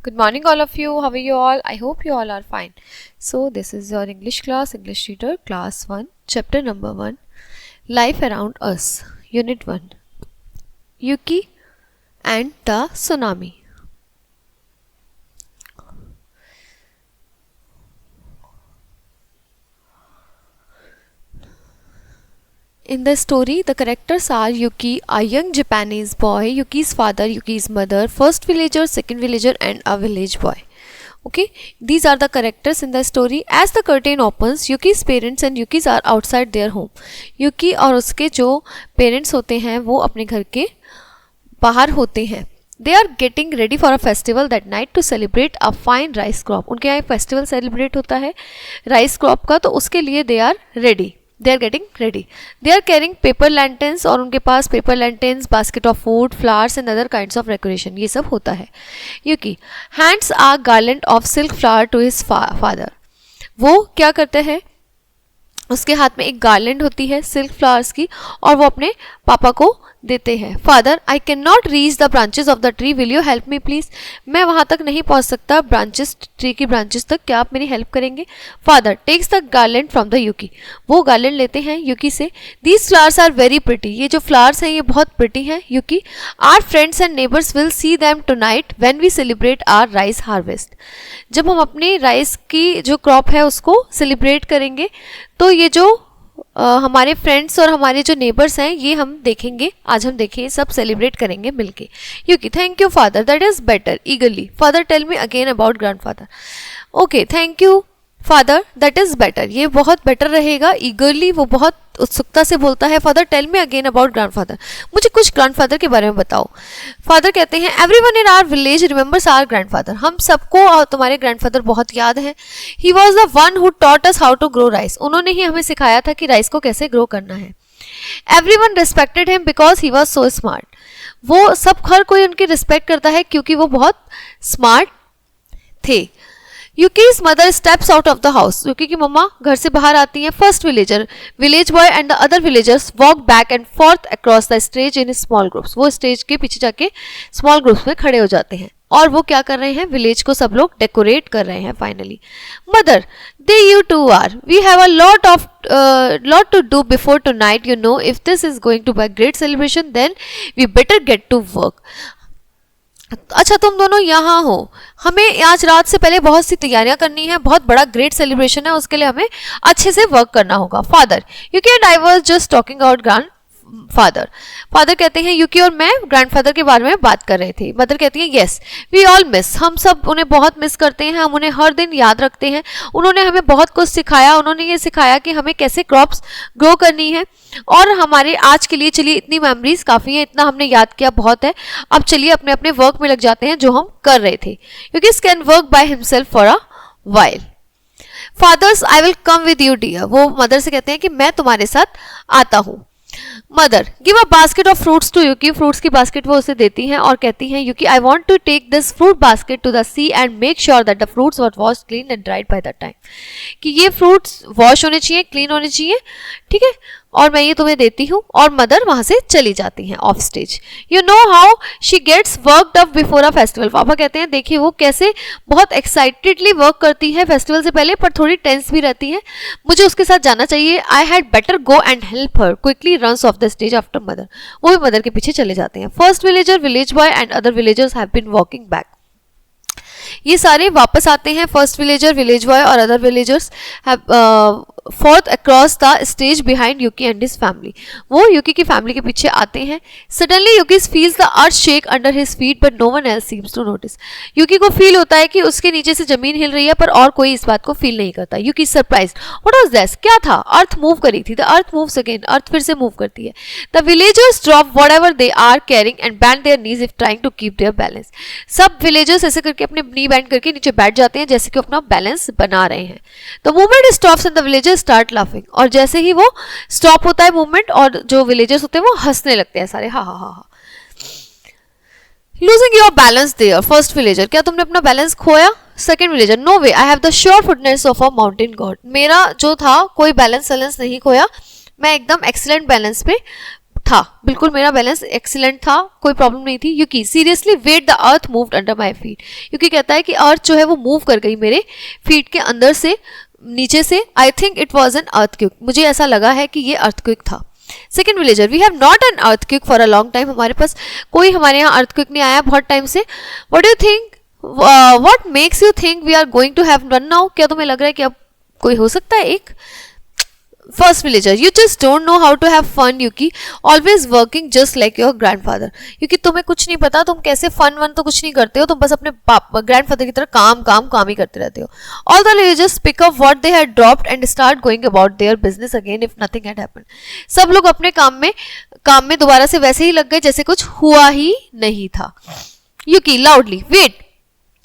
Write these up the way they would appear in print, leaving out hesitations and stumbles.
Good morning, all of you. How are you all? I hope you all are fine. So, this is your English class, English Reader, Class 1, Chapter number 1, Life Around Us, Unit 1, Yuki and the Tsunami. In the story, the characters are Yuki, a young Japanese boy, Yuki's father, Yuki's mother, first villager, second villager, and a village boy. Okay, these are the characters in the story. As the curtain opens, Yuki's parents and Yuki's are outside their home. Yuki और उसके जो parents होते हैं वो अपने घर के बाहर होते हैं. They are getting ready for a festival that night to celebrate a fine rice crop. उनके यहाँ एक festival celebrate होता है rice crop का, तो उसके लिए they are ready. They are getting ready. They are carrying paper lanterns और उनके पास paper lanterns, basket of food, flowers and other kinds of decoration. ये सब होता है. Yuki hands a garland of silk flower to his father. वो क्या करते हैं, उसके हाथ में एक गार्लैंड होती है सिल्क फ्लावर्स की और वो अपने पापा को देते हैं. Father, I can not reach the branches of the tree, will you help me please. मैं वहाँ तक नहीं पहुँच सकता ब्रांचेस, ट्री की ब्रांचेस तक, क्या आप मेरी हेल्प करेंगे. Father takes the garland from the Yuki, वो गार्लैंड लेते हैं यूकी से. These flowers are very pretty, ये जो फ्लावर्स हैं ये बहुत प्रिटी हैं. Yuki, our friends and neighbours will see them tonight when we celebrate our rice harvest. जब हम अपनी राइस की जो क्रॉप है उसको सेलिब्रेट करेंगे तो ये जो हमारे फ्रेंड्स और हमारे जो नेबर्स हैं ये हम देखेंगे, आज हम देखेंगे, सब सेलिब्रेट करेंगे मिलके. Yuki, thank you father, that is better. Eagerly, father tell me again about grandfather. Okay, thank you father, that is better, ये बहुत बेटर रहेगा. ईगरली, वो बहुत उत्सुकता से बोलता है. Father tell me again about grandfather, मुझे कुछ ग्रैंडफादर के बारे में बताओ. फादर कहते हैं everyone in our village remembers our grandfather, हम सबको और तुम्हारे ग्रैंडफादर बहुत याद हैं. He was the one who taught us how to grow rice, उन्होंने ही हमें सिखाया था कि राइस को कैसे ग्रो करना है. Everyone respected him because he was so smart, वो सब हर कोई उनकी रिस्पेक्ट करता है क्योंकि वो बहुत स्मार्ट थे. Yuki's mother steps out of the house. Yuki की मम्मा घर से बाहर आती हैं. First villager, village boy and the other villagers walk back and forth across the stage in small groups. वो स्टेज के पीछे जाके small groups में खड़े हो जाते हैं और वो क्या कर रहे हैं, विलेज को सब लोग डेकोरेट कर रहे हैं. Finally, mother, they you two are, we have a lot to do before tonight, you know, if this is going to be a great celebration then we better get to work. अच्छा, तुम दोनों यहाँ हो, हमें आज रात से पहले बहुत सी तैयारियां करनी है, बहुत बड़ा ग्रेट सेलिब्रेशन है, उसके लिए हमें अच्छे से वर्क करना होगा. Father, Yuki and I was just talking about grandfather. Father कहते हैं यूकी और मैं ग्रैंडफादर के बारे में बात कर रहे थे. मदर कहती है यस, वी ऑल मिस, हम सब उन्हें बहुत मिस करते हैं, हम उन्हें हर दिन याद रखते हैं. उन्होंने हमें बहुत कुछ सिखाया, उन्होंने ये सिखाया कि हमें कैसे क्रॉप्स ग्रो करनी है. और हमारे आज के लिए चलिए इतनी मेमोरीज काफ़ी हैं, इतना हमने याद किया बहुत है. अब चलिए अपने अपने वर्क में लग जाते हैं जो हम कर रहे थे. Yuki can work by himself for a while. Fathers, I will come with you dear, वो मदर से कहते हैं कि मैं तुम्हारे साथ आता हूँ. Mother, give a basket of fruits to Yuki, fruits की बास्केट वो उसे देती हैं और कहती हैं Yuki, I want to take this fruit basket to the sea and make sure that the fruits were wash clean and dried by the time, कि ये फ्रूट्स वॉश होने चाहिए, क्लीन होने चाहिए, ठीक है, और मैं ये तुम्हें देती हूँ. और मदर वहां से चली जाती हैं off stage. You know how she gets worked up before a festival, पापा कहते हैं देखिए वो कैसे बहुत एक्साइटेडली वर्क करती है फेस्टिवल से पहले, पर थोड़ी टेंस भी रहती है. मुझे उसके साथ जाना चाहिए. I had better go and help her. Quickly runs off the stage after mother, वो भी मदर के पीछे चले जाते हैं. First villager, village boy and other villagers have been walking back, ये सारे वापस आते हैं. फर्स्ट विलेजर, विलेज बॉय और other villagers have forth across the stage behind Yuki and his family, वो यूकी की फैमिली के पीछे आते हैं. Suddenly Yuki feels the earth shake under his feet but no one else seems to notice, Yuki को feel होता है कि उसके नीचे से जमीन हिल रही है पर और कोई इस बात को फील नहीं करता. Yuki surprised, what was this, क्या था. अर्थ मूव करी थी. The earth moves again, earth फिर से मूव करती है. The villagers drop whatever they are carrying and bend their knees if trying to keep their balance, सब विलेजर्स ऐसे करके अपने नी बैंड करके नीचे बैठ जाते हैं जैसे कि अपना बैलेंस बना रहे हैं. The movement stops and the villagers start laughing, और जैसे ही वो स्टॉप होता है मूवमेंट और जो विलेजर्स होते हैं वो हंसने लगते हैं सारे, ha ha ha. Losing your balance there, first villager, क्या तुमने अपना बैलेंस खोया. Second villager, no way, I have the sure footness of a mountain god, मेरा जो था कोई बैलेंस नहीं खोया, मैं एकदम एक्सीलेंट बैलेंस पे था, बिल्कुल मेरा बैलेंस एक्सीलेंट था, कोई प्रॉब्लम नहीं थी। Yuki seriously wait the earth moved under my feet. Yuki कहता है कि अर्थ जो है वो मूव कर गई मेरे फीट के अंदर से, नीचे से। I think it was an earthquake, मुझे ऐसा लगा है कि ये अर्थक्वेक था। Second villager, we have not an earthquake for a long time, हमारे पास कोई, हमारे यहाँ अर्थक्वेक नहीं आया बहुत टाइम से। What do you think, what makes you think we are going to have one now, क्या तुम्हें लग रहा है कि अब कोई हो सकता है एक। First villager, you just don't know how to have fun Yuki, always working just like your grandfather. क्योंकि तुम्हें कुछ नहीं पता, तुम कैसे फन वन तो कुछ नहीं करते हो, तुम बस अपने ग्रैंडफादर की तरह काम ही करते रहते हो। All the villagers pick up what they had dropped and start going about their business again if nothing had happened. सब लोग अपने काम में दोबारा से वैसे ही लग गए जैसे कुछ हुआ ही नहीं था। Yuki loudly, wait.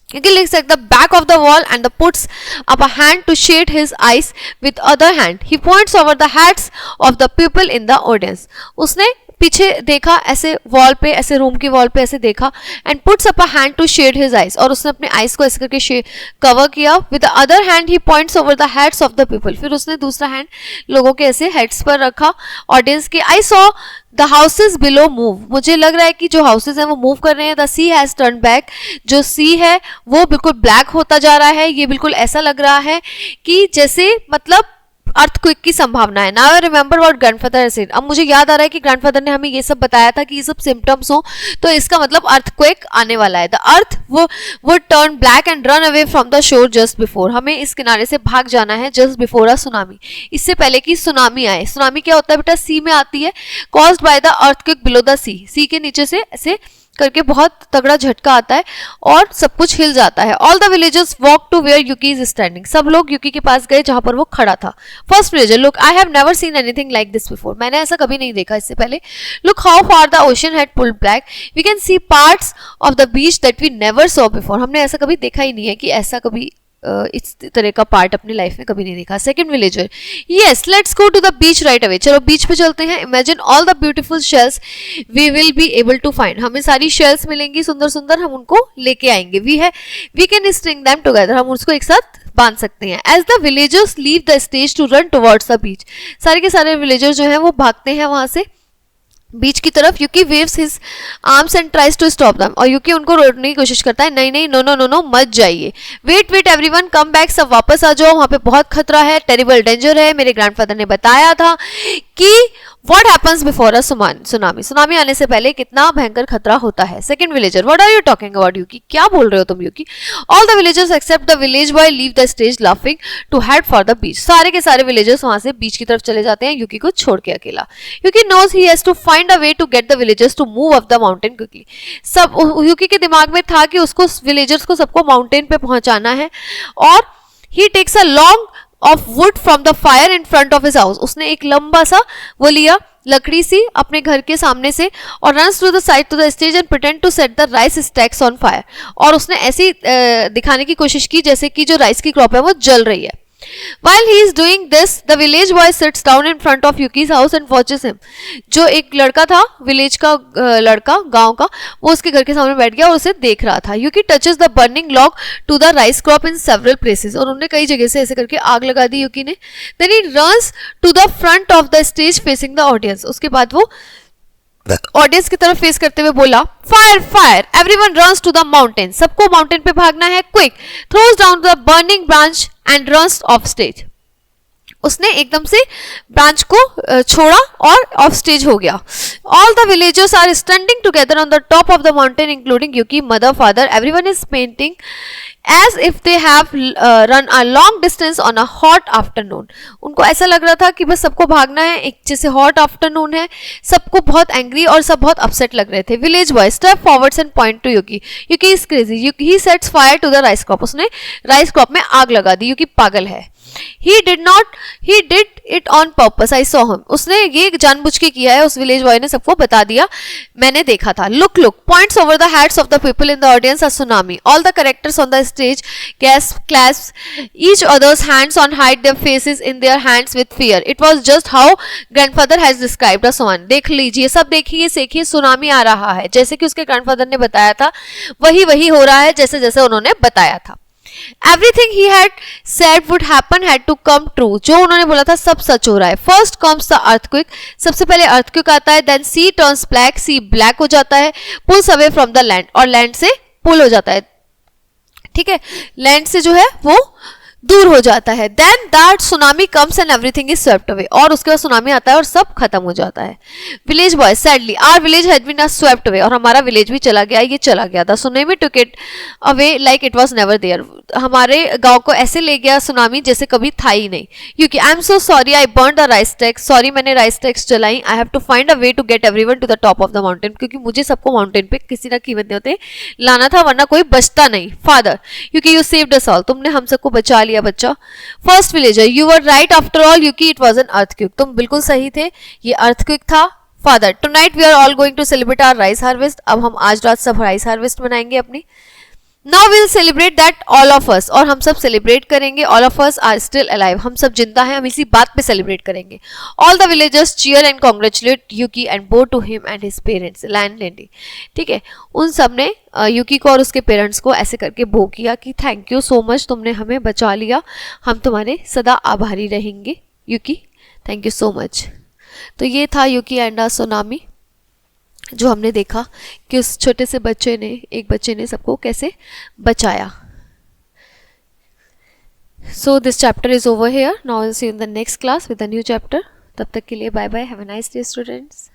Yuki looks at the back of the wall and puts up a hand to shade his eyes with other hand. He points over the heads of the people in the audience. उसने पीछे देखा, ऐसे wall पे, ऐसे room की wall पे ऐसे देखा, and puts up a hand to shade his eyes, और उसने अपने आइज को ऐसे करके कवर किया। With the other hand he points over the heads of the people, फिर उसने दूसरा हैंड लोगों के ऐसे हेड्स पर रखा, ऑडियंस के। I saw the houses below move, मुझे लग रहा है कि जो हाउसेज हैं वो मूव कर रहे हैं। The sea has turn back, जो सी है वो बिल्कुल ब्लैक होता जा रहा है। ये बिल्कुल ऐसा लग रहा है कि जैसे मतलब अर्थक्वेक की संभावना है। Now I remember what grandfather said, अब मुझे याद आ रहा है कि ग्रैंडफादर ने हमें ये सब बताया था कि ये सब सिम्टम्स हो, तो इसका मतलब अर्थक्वेक आने वाला है। द अर्थ वो turn black and run away from the shore just before, हमें इस किनारे से भाग जाना है जस्ट बिफोर अ सुनामी, इससे पहले कि सुनामी आए। सुनामी क्या होता है बेटा, सी में आती है, caused by the earthquake below the sea, sea के नीचे से ऐसे करके बहुत तगड़ा झटका आता है और सब कुछ हिल जाता है। All the villagers walk to where Yuki is standing, सब लोग यूकी के पास गए जहां पर वो खड़ा था। First villager, look I have never seen anything like this before, मैंने ऐसा कभी नहीं देखा इससे पहले। Look how far the ocean had pulled back, we can see parts of the beach that we never saw before, हमने ऐसा कभी देखा ही नहीं है कि ऐसा कभी इस तरह का पार्ट अपनी लाइफ में कभी नहीं देखा। Second villager, yes let's go to the beach right away, चलो बीच पे चलते हैं। Imagine all the beautiful shells we will be able to find, हमें सारी शेल्स मिलेंगी सुंदर सुंदर, हम उनको लेके आएंगे। We can string them together, हम उसको एक साथ बांध सकते हैं। As the villagers leave the stage to run towards the beach, सारे के सारे विलेजर जो हैं वो भागते हैं वहां से बीच की तरफ। Yuki waves his arms and tries to stop them, और यूकी उनको रोकने की कोशिश करता है, नहीं नहीं, नो नो नो नो, मत जाइए। वेट एवरीवन कम बैक, सब वापस आ जाओ, वहां पे बहुत खतरा है, टेरिबल डेंजर है। मेरे ग्रैंडफादर ने बताया था कि what happens before a tsunami, tsunami आने से पहले कितना भयंकर खतरा होता है। Second villager, what are you talking about Yuki, क्या बोल रहे हो तुम Yuki. All the villagers except the village boy leave the stage laughing to head for the beach, सारे के सारे विलेजर्स वहां से बीच की तरफ चले जाते हैं यूकी को छोड़ के अकेला। Yuki knows he has to find a way to get the villagers to move up the mountain quickly, सब यूकी के दिमाग में था कि उसको विलेजर्स को सबको माउंटेन पे पहुंचाना है। और he takes a log of wood from the fire in front of his house, उसने एक लंबा सा वो लिया लकड़ी सी अपने घर के सामने से, और runs to the side to the stage and pretend to set the rice stacks on fire, और उसने ऐसी दिखाने की कोशिश की जैसे कि जो राइस की क्रॉप है वो जल रही है। While he is doing this, the village boy sits down in front of Yuki's house and watches him. जो एक लड़का था, विलेज का लड़का, गांव का, वो उसके घर के सामने बैठ गया और उसे देख रहा था। Yuki touches the burning log to the rice crop in several places, और उन्होंने कई जगह से ऐसे करके आग लगा दी यूकी ने। Then he runs to the front of the stage facing the audience. उसके बाद वो ऑडियंस की तरफ फेस करते हुए बोला, fire fire, everyone runs to the mountain, सबको माउंटेन पे भागना है, quick, throws down the burning branch and runs off stage, उसने एकदम से ब्रांच को छोड़ा और ऑफ स्टेज हो गया। All the villagers are standing together on the top of the mountain including Yuki, mother, father, everyone is panting as if they have run a long distance on a hot afternoon, उनको ऐसा लग रहा था कि बस सबको भागना है, एक जैसे हॉट आफ्टरनून है, सबको बहुत एंग्री और सब बहुत अपसेट लग रहे थे। Village boy step forwards and point to Yuki, Yuki is crazy, he sets fire to the rice crop, उसने राइस क्रॉप में आग लगा दी, यूकी पागल है। he did it on purpose, I saw him, उसने ये जानबूझ के किया है, उस विलेज बॉय ने सबको बता दिया, मैंने देखा था। look points over the heads of the people in the audience a tsunami, all the characters on the stage clasp each other's hands and hide their faces in their hands with fear, it was just how grandfather has described a tsunami, देख लीजिए, सब देखिए देखिए, tsunami आ रहा है, जैसे कि उसके ग्रैंडफादर ने बताया था, वही हो रहा है जैसे जैसे उन्होंने बताया था। Everything he had said would happen had to come true, जो उन्होंने बोला था सब सच हो रहा है। फर्स्ट कम्स द अर्थक्वेक, सबसे पहले अर्थक्वेक आता है, then sea turns black, sea black हो जाता है, pulls away from the land, और लैंड से पुल हो जाता है, ठीक है, लैंड से जो है वो दूर हो जाता है। Then that tsunami comes and everything is swept away, और उसके बाद सुनामी आता है और सब खत्म हो जाता है। Village boy sadly our village had been swept away, और हमारा विलेज भी चला गया, ये चला गया था। Tsunami took it away like it was never there, हमारे गांव को ऐसे ले गया सुनामी जैसे कभी था ही नहीं। क्योंकि I am so sorry I burn the rice stacks, sorry मैंने राइस टैक्स जलाई। I have to find a way to get everyone to the top of the mountain, क्योंकि मुझे सबको माउंटेन पे किसी ना कीमत नहीं होते लाना था, वरना कोई बचता नहीं। फादर क्योंकि यू सेव्ड अस ऑल, तुमने हम सबको बचा लिया बच्चा। First villager you were right after all क्योंकि इट वाज एन अर्थक्वेक, तुम बिल्कुल सही थे, ये अर्थक्वेक था। Father tonight we are all going to celebrate our rice harvest, अब हम आज रात सब राइस हार्वेस्ट मनाएंगे अपनी। Now will celebrate that all of us, और हम सब सेलिब्रेट करेंगे, all of us are still alive, हम सब जिंदा हैं, हम इसी बात पे सेलिब्रेट करेंगे। All the villagers cheer and congratulate Yuki and bow to him and his parents landlady, ठीक है, उन सब ने यूकी को और उसके पेरेंट्स को ऐसे करके बो किया कि थैंक यू सो मच, तुमने हमें बचा लिया, हम तुम्हारे सदा आभारी रहेंगे यूकी, थैंक यू सो मच। तो ये था यूकी एंड अ सुनामी, जो हमने देखा कि उस छोटे से बच्चे ने, एक बच्चे ने सबको कैसे बचाया। So this chapter is over here, now will see you in the next class with a new chapter. तब तक के लिए bye bye, have a nice day students.